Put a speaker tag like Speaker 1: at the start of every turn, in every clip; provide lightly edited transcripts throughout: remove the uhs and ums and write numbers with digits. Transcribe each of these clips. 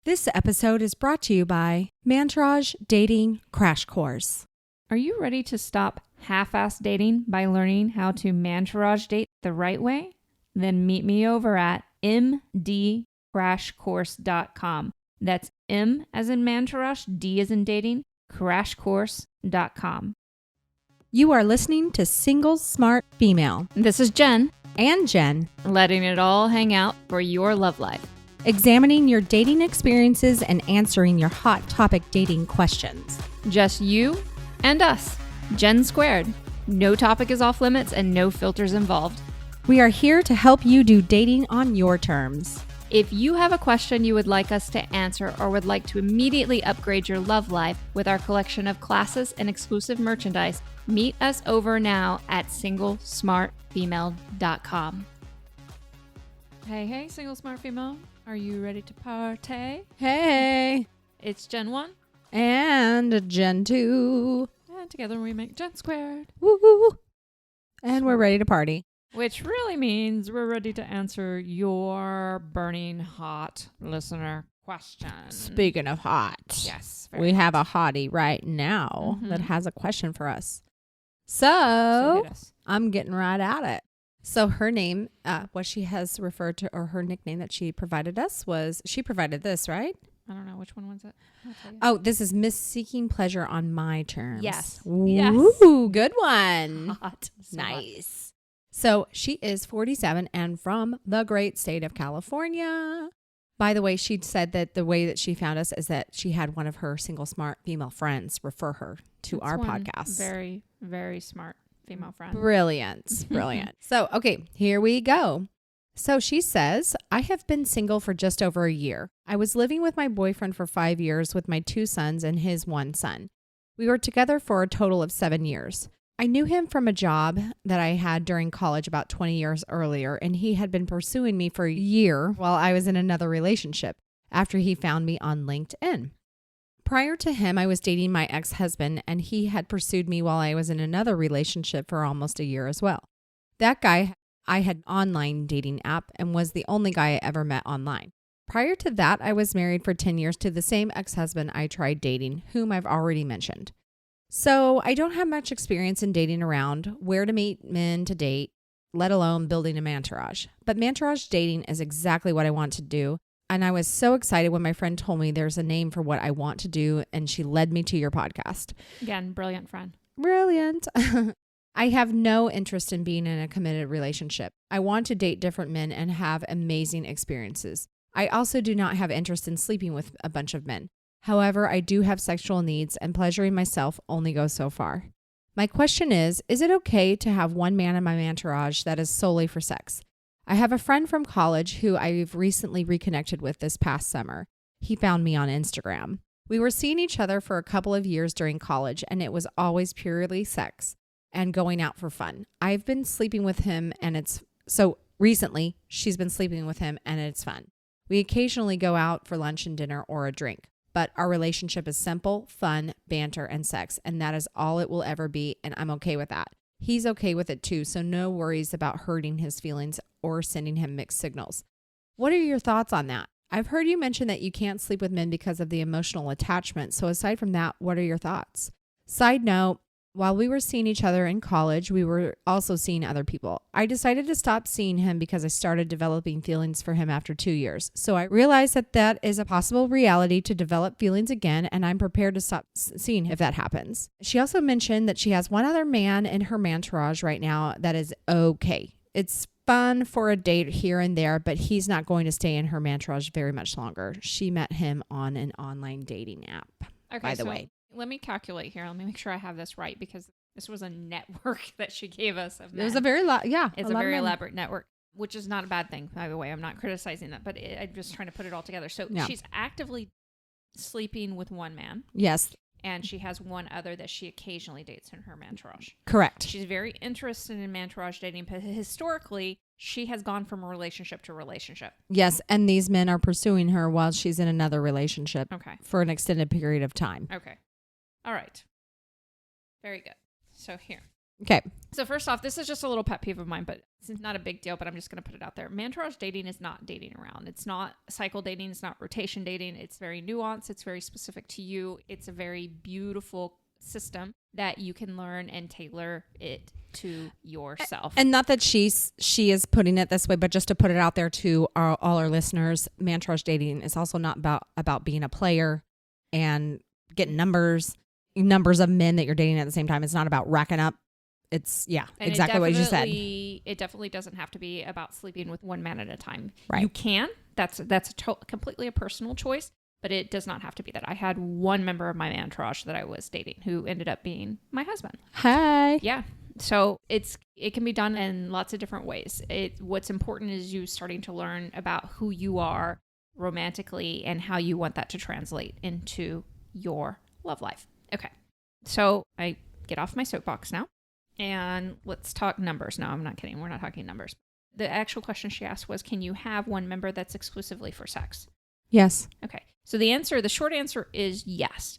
Speaker 1: This episode is brought to you by Mantourage Dating Crash Course.
Speaker 2: Are you ready to stop half-ass dating by learning how to Mantourage date the right way? Then meet me over at mdcrashcourse.com. That's M as in Mantourage, D as in dating, crashcourse.com.
Speaker 1: You are listening to Single Smart Female
Speaker 2: This is Jen,
Speaker 1: and Jen,
Speaker 2: letting it all hang out for your love life.
Speaker 1: examining your dating experiences and answering your hot topic dating questions.
Speaker 2: Just you and us, Jen squared. No topic is off limits and no filters involved.
Speaker 1: We are here to help you do dating on your terms.
Speaker 2: If you have a question you would like us to answer or would like to immediately upgrade your love life with our collection of classes and exclusive merchandise, meet us over now at singlesmartfemale.com. Hey, Single Smart Female. Are you ready to party?
Speaker 1: Hey!
Speaker 2: It's Gen 1.
Speaker 1: And Gen 2.
Speaker 2: And together we make Gen squared.
Speaker 1: Woo! And we're ready to party.
Speaker 2: Which really means we're ready to answer your burning hot listener question.
Speaker 1: Speaking of hot.
Speaker 2: Yes.
Speaker 1: We have a hottie right now that has a question for us.
Speaker 2: So hit us.
Speaker 1: I'm getting right at it. So her name, what she has referred to, or her nickname that she provided us was, she provided this, right?
Speaker 2: I don't know. Which one was it? I'll tell you.
Speaker 1: Oh, this is Miss Seeking Pleasure on My Terms.
Speaker 2: Yes.
Speaker 1: Ooh, good one.
Speaker 2: Hot. So
Speaker 1: Nice. So she is 47 and from the great state of California. By the way, she said that the way that she found us is that she had one of her single smart female friends refer her to
Speaker 2: That's
Speaker 1: our
Speaker 2: one
Speaker 1: podcast.
Speaker 2: Very, very smart female friend.
Speaker 1: Brilliant. Brilliant. So, okay, here we go. So she says, I have been single for just over a year. I was living with my boyfriend for 5 years with my 2 sons and his 1 son. We were together for a total of 7 years. I knew him from a job that I had during college about 20 years earlier, and he had been pursuing me for a year while I was in another relationship after he found me on LinkedIn. Prior to him, I was dating my ex-husband, and he had pursued me while I was in another relationship for almost a year as well. That guy, I had an online dating app and was the only guy I ever met online. Prior to that, I was married for 10 years to the same ex-husband I tried dating, whom I've already mentioned. So I don't have much experience in dating around, where to meet men to date, let alone building a Mantourage. But Mantourage dating is exactly what I want to do. And I was so excited when my friend told me there's a name for what I want to do, and she led me to your podcast.
Speaker 2: Again, brilliant friend.
Speaker 1: Brilliant. I have no interest in being in a committed relationship. I want to date different men and have amazing experiences. I also do not have interest in sleeping with a bunch of men. However, I do have sexual needs, and pleasuring myself only goes so far. My question is it okay to have one man in my Mantourage that is solely for sex? I have a friend from college who I've recently reconnected with this past summer. He found me on Instagram. We were seeing each other for a couple of years during college, and it was always purely sex and going out for fun. I've been sleeping with him, recently she's been sleeping with him, and it's fun. We occasionally go out for lunch and dinner or a drink, but our relationship is simple, fun, banter, and sex, and that is all it will ever be, and I'm okay with that. He's okay with it too, so no worries about hurting his feelings or sending him mixed signals. What are your thoughts on that? I've heard you mention that you can't sleep with men because of the emotional attachment, so aside from that, what are your thoughts? Side note, while we were seeing each other in college, we were also seeing other people. I decided to stop seeing him because I started developing feelings for him after 2 years. So I realized that is a possible reality to develop feelings again, and I'm prepared to stop seeing if that happens. She also mentioned that she has one other man in her Mantourage right now that is okay. It's fun for a date here and there, but he's not going to stay in her Mantourage very much longer. She met him on an online dating app, by the way.
Speaker 2: Let me calculate here. Let me make sure I have this right, because this was a network that she gave us of men.
Speaker 1: It was a very
Speaker 2: It's a very elaborate network, which is not a bad thing, by the way. I'm not criticizing that, but I'm just trying to put it all together. So she's actively sleeping with one man.
Speaker 1: Yes.
Speaker 2: And she has one other that she occasionally dates in her Mantourage.
Speaker 1: Correct.
Speaker 2: She's very interested in Mantourage dating, but historically, she has gone from relationship to relationship.
Speaker 1: Yes, and these men are pursuing her while she's in another relationship for an extended period of time.
Speaker 2: Okay. All right. Very good. So here,
Speaker 1: Okay.
Speaker 2: So first off, this is just a little pet peeve of mine, but it's not a big deal, but I'm just going to put it out there. Mantourage dating is not dating around. It's not cycle dating. It's not rotation dating. It's very nuanced. It's very specific to you. It's a very beautiful system that you can learn and tailor it to yourself.
Speaker 1: And not that she is putting it this way, but just to put it out there to all our listeners, Mantourage dating is also not about being a player and getting numbers of men that you're dating at the same time. It's not about racking up. It's
Speaker 2: and
Speaker 1: exactly what you just said.
Speaker 2: It definitely doesn't have to be about sleeping with one man at a time.
Speaker 1: Right.
Speaker 2: You can. That's completely a personal choice, but it does not have to be that. I had one member of my entourage that I was dating who ended up being my husband.
Speaker 1: Hi.
Speaker 2: Yeah. So it can be done in lots of different ways. What's important is you starting to learn about who you are romantically and how you want that to translate into your love life. Okay. So I get off my soapbox now. And let's talk numbers. No, I'm not kidding. We're not talking numbers. The actual question she asked was, can you have one member that's exclusively for sex?
Speaker 1: Yes.
Speaker 2: Okay. So the short answer is yes.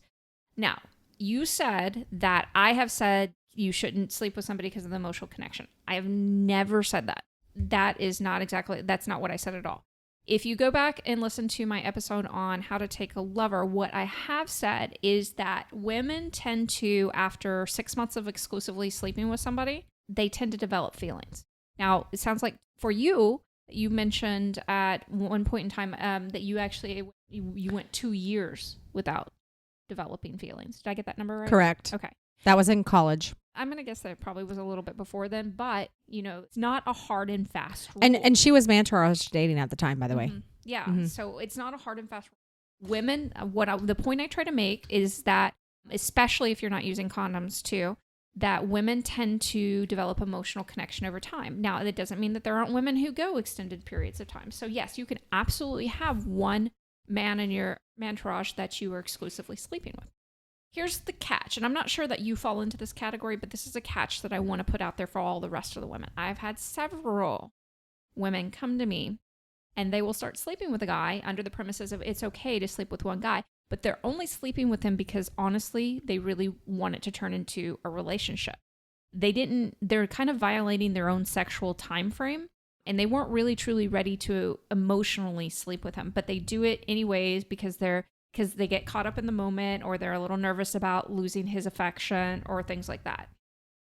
Speaker 2: Now, you said that I have said you shouldn't sleep with somebody because of the emotional connection. I have never said that. That's not what I said at all. If you go back and listen to my episode on how to take a lover, what I have said is that women tend to, after 6 months of exclusively sleeping with somebody, they tend to develop feelings. Now, it sounds like for you, you mentioned at one point in time that you actually you went 2 years without developing feelings. Did I get that number right?
Speaker 1: Correct.
Speaker 2: Okay.
Speaker 1: That was in college.
Speaker 2: I'm going to guess that it probably was a little bit before then, but, it's not a hard and fast rule.
Speaker 1: And she was Mantourage dating at the time, by the way.
Speaker 2: Yeah.
Speaker 1: Mm-hmm.
Speaker 2: So it's not a hard and fast rule. Women, the point I try to make is that, especially if you're not using condoms too, that women tend to develop emotional connection over time. Now, that doesn't mean that there aren't women who go extended periods of time. So yes, you can absolutely have one man in your entourage that you are exclusively sleeping with. Here's the catch, and I'm not sure that you fall into this category, but this is a catch that I want to put out there for all the rest of the women. I've had several women come to me, and they will start sleeping with a guy under the premises of it's okay to sleep with one guy, but they're only sleeping with him because, honestly, they really want it to turn into a relationship. They're kind of violating their own sexual time frame, and they weren't really truly ready to emotionally sleep with him, but they do it anyways because they get caught up in the moment, or they're a little nervous about losing his affection or things like that.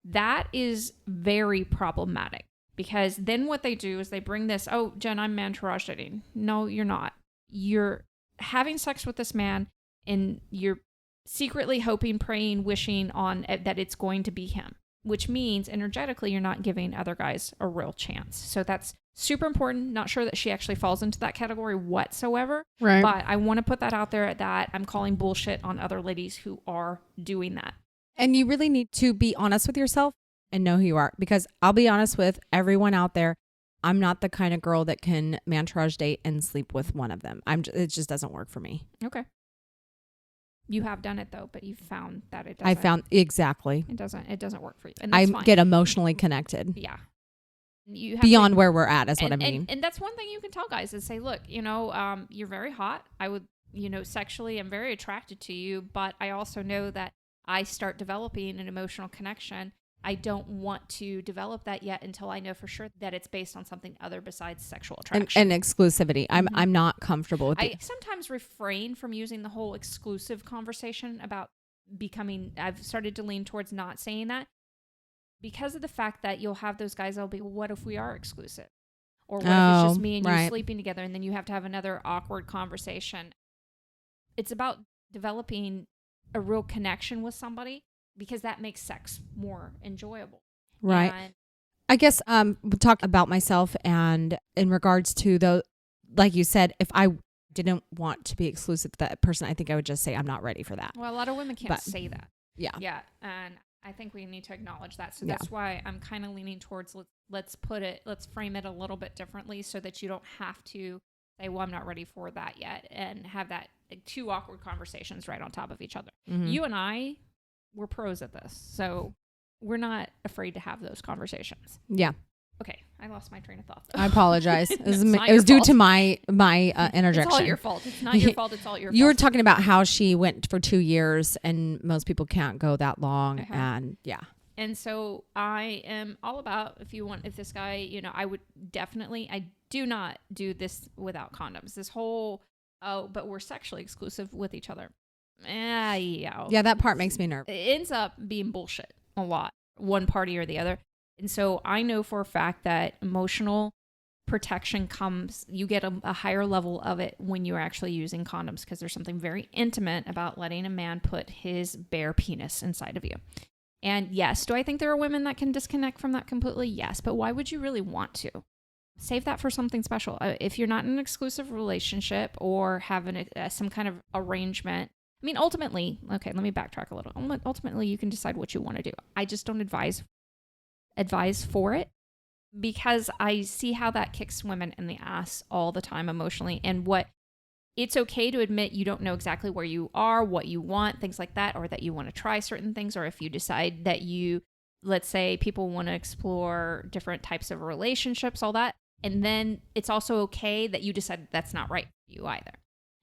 Speaker 2: That is very problematic, because then what they do is they bring this, oh, Jen, I'm Mantourage dating. No, you're not. You're having sex with this man and you're secretly hoping, praying, wishing on that it's going to be him, which means energetically you're not giving other guys a real chance. So that's super important. Not sure that she actually falls into that category whatsoever.
Speaker 1: Right.
Speaker 2: But I want to put that out there that I'm calling bullshit on other ladies who are doing that.
Speaker 1: And you really need to be honest with yourself and know who you are. Because I'll be honest with everyone out there, I'm not the kind of girl that can Mantourage date and sleep with one of them. It just doesn't work for me.
Speaker 2: Okay. You have done it though, but you found that it doesn't.
Speaker 1: I found exactly.
Speaker 2: It doesn't work for you. And that's fine.
Speaker 1: Get emotionally connected.
Speaker 2: Yeah. You have
Speaker 1: beyond where we're at is what I mean.
Speaker 2: And that's one thing you can tell guys is say, look, you're very hot. I would, sexually, I'm very attracted to you, but I also know that I start developing an emotional connection. I don't want to develop that yet until I know for sure that it's based on something other besides sexual attraction.
Speaker 1: And exclusivity. I'm not comfortable with it.
Speaker 2: I sometimes refrain from using the whole exclusive conversation about I've started to lean towards not saying that, because of the fact that you'll have those guys that'll be, well, what if we are exclusive? Or what if it's just me and you sleeping together, and then you have to have another awkward conversation. It's about developing a real connection with somebody, because that makes sex more enjoyable.
Speaker 1: Right.
Speaker 2: And
Speaker 1: I guess we'll talk about myself, and in regards to like you said, if I didn't want to be exclusive with that person, I think I would just say I'm not ready for that.
Speaker 2: Well, a lot of women can't say that.
Speaker 1: Yeah.
Speaker 2: Yeah. And I think we need to acknowledge that. So that's why I'm kind of leaning towards let's frame it a little bit differently, so that you don't have to say, well, I'm not ready for that yet, and have that two awkward conversations right on top of each other. Mm-hmm. You and I, we're pros at this, so we're not afraid to have those conversations.
Speaker 1: Yeah.
Speaker 2: Okay, I lost my train of thought, though.
Speaker 1: I apologize. It was due to my interjection.
Speaker 2: It's all your fault. It's not your fault. It's all your fault.
Speaker 1: You were talking about how she went for 2 years, and most people can't go that long.
Speaker 2: Uh-huh.
Speaker 1: And yeah.
Speaker 2: And so I am all about, if this guy, I do not do this without condoms. This whole, but we're sexually exclusive with each other. Yeah.
Speaker 1: Yeah, that part makes me nervous.
Speaker 2: It ends up being bullshit a lot, one party or the other. And so I know for a fact that emotional protection you get a higher level of it when you're actually using condoms, because there's something very intimate about letting a man put his bare penis inside of you. And yes, do I think there are women that can disconnect from that completely? Yes. But why would you really want to? Save that for something special. If you're not in an exclusive relationship or having some kind of arrangement, I mean, ultimately, okay, let me backtrack a little. Ultimately, you can decide what you want to do. I just don't advise for it, because I see how that kicks women in the ass all the time emotionally. And it's okay to admit you don't know exactly where you are, what you want, things like that, or that you want to try certain things, or if you decide that let's say people want to explore different types of relationships, all that. And then it's also okay that you decide that's not right for you either.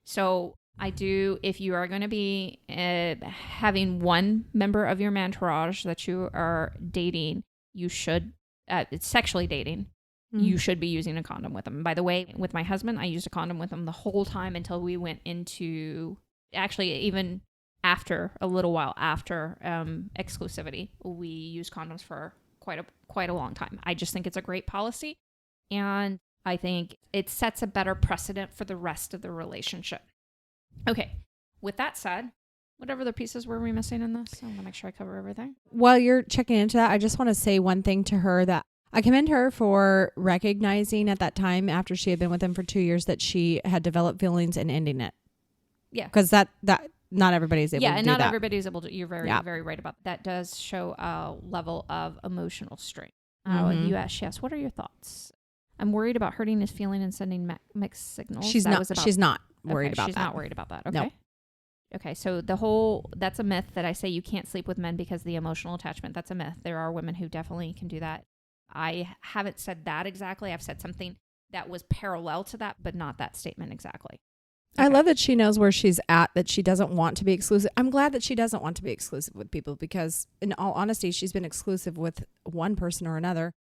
Speaker 2: So if you are going to be having one member of your Mantourage that you are dating, you should, it's sexually dating, you should be using a condom with them. By the way, with my husband, I used a condom with him the whole time until we went into, actually even after, a little while after exclusivity, we used condoms for quite a long time. I just think it's a great policy. And I think it sets a better precedent for the rest of the relationship. Okay. With that said, what other pieces were we missing in this? I want to make sure I cover everything.
Speaker 1: While you're checking into that, I just want to say one thing to her, that I commend her for recognizing at that time, after she had been with him for 2 years, that she had developed feelings and ending it.
Speaker 2: Yeah.
Speaker 1: Because that not everybody's able to do that.
Speaker 2: Yeah, and not everybody's able to. You're very, very right about that. That does show a level of emotional strength. You asked, yes, what are your thoughts? I'm worried about hurting his feeling and sending mixed signals.
Speaker 1: She's not worried about that.
Speaker 2: She's not worried about that. Okay.
Speaker 1: No.
Speaker 2: Okay, so that's a myth that I say you can't sleep with men because of the emotional attachment. That's a myth. There are women who definitely can do that. I haven't said that exactly. I've said something that was parallel to that, but not that statement exactly. Okay.
Speaker 1: I love that she knows where she's at, that she doesn't want to be exclusive. I'm glad that she doesn't want to be exclusive with people, because in all honesty, she's been exclusive with one person or another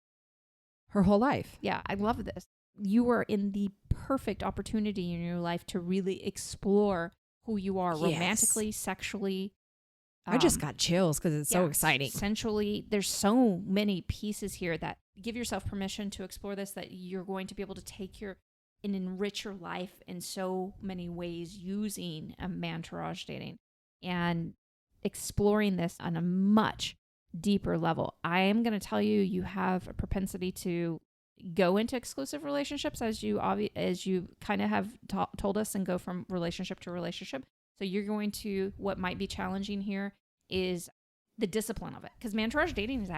Speaker 1: her whole life.
Speaker 2: Yeah, I love this. You are in the perfect opportunity in your life to really explore who you are romantically, sexually.
Speaker 1: I just got chills because it's so exciting.
Speaker 2: Sensually, there's so many pieces here that give yourself permission to explore this, that you're going to be able to take and enrich your life in so many ways using a Mantourage dating and exploring this on a much deeper level. I am going to tell you, you have a propensity to go into exclusive relationships, as you kind of have told us, and go from relationship to relationship. So you're going to, what might be challenging here is the discipline of it. Because Mantourage dating is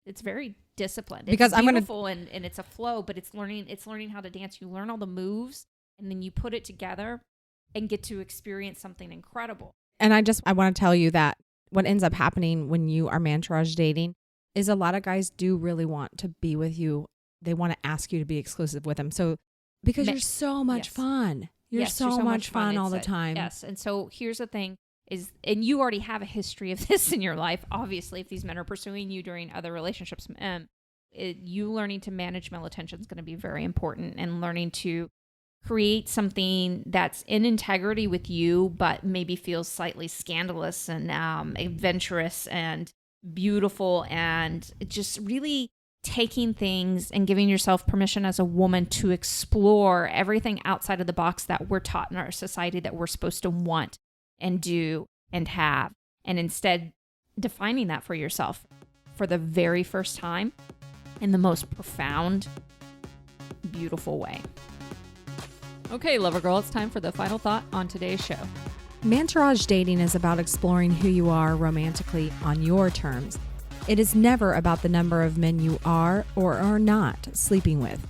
Speaker 2: it's very disciplined. Because it's beautiful and it's a flow, but it's learning how to dance. You learn all the moves, and then you put it together and get to experience something incredible.
Speaker 1: And I want to tell you that what ends up happening when you are Mantourage dating is a lot of guys do really want to be with you. They want to ask you to be exclusive with them. So because you're so much fun. You're so much fun all the time.
Speaker 2: Yes. And so here's the thing and you already have a history of this in your life. Obviously, if these men are pursuing you during other relationships, you learning to manage male attention is going to be very important, and learning to create something that's in integrity with you, but maybe feels slightly scandalous and adventurous and beautiful, and just really taking things and giving yourself permission as a woman to explore everything outside of the box that we're taught in our society that we're supposed to want and do and have, and instead defining that for yourself for the very first time in the most profound, beautiful way. Okay, lover girl, it's time for the final thought on today's show.
Speaker 1: Mantourage dating is about exploring who you are romantically on your terms. It is never about the number of men you are or are not sleeping with.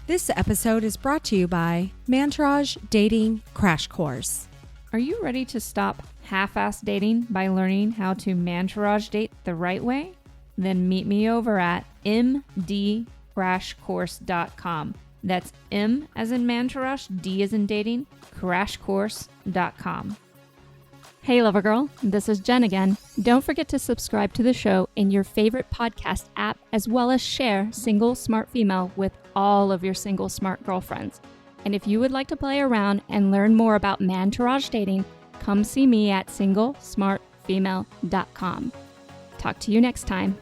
Speaker 1: This episode is brought to you by Mantourage Dating Crash Course.
Speaker 2: Are you ready to stop half-ass dating by learning how to Mantourage date the right way? Then meet me over at mdcrashcourse.com. That's M as in Mantourage, D as in dating, crashcourse.com.
Speaker 3: Hey, Lover Girl, this is Jen again. Don't forget to subscribe to the show in your favorite podcast app, as well as share Single Smart Female with all of your single smart girlfriends. And if you would like to play around and learn more about Mantourage dating, come see me at singlesmartfemale.com. Talk to you next time.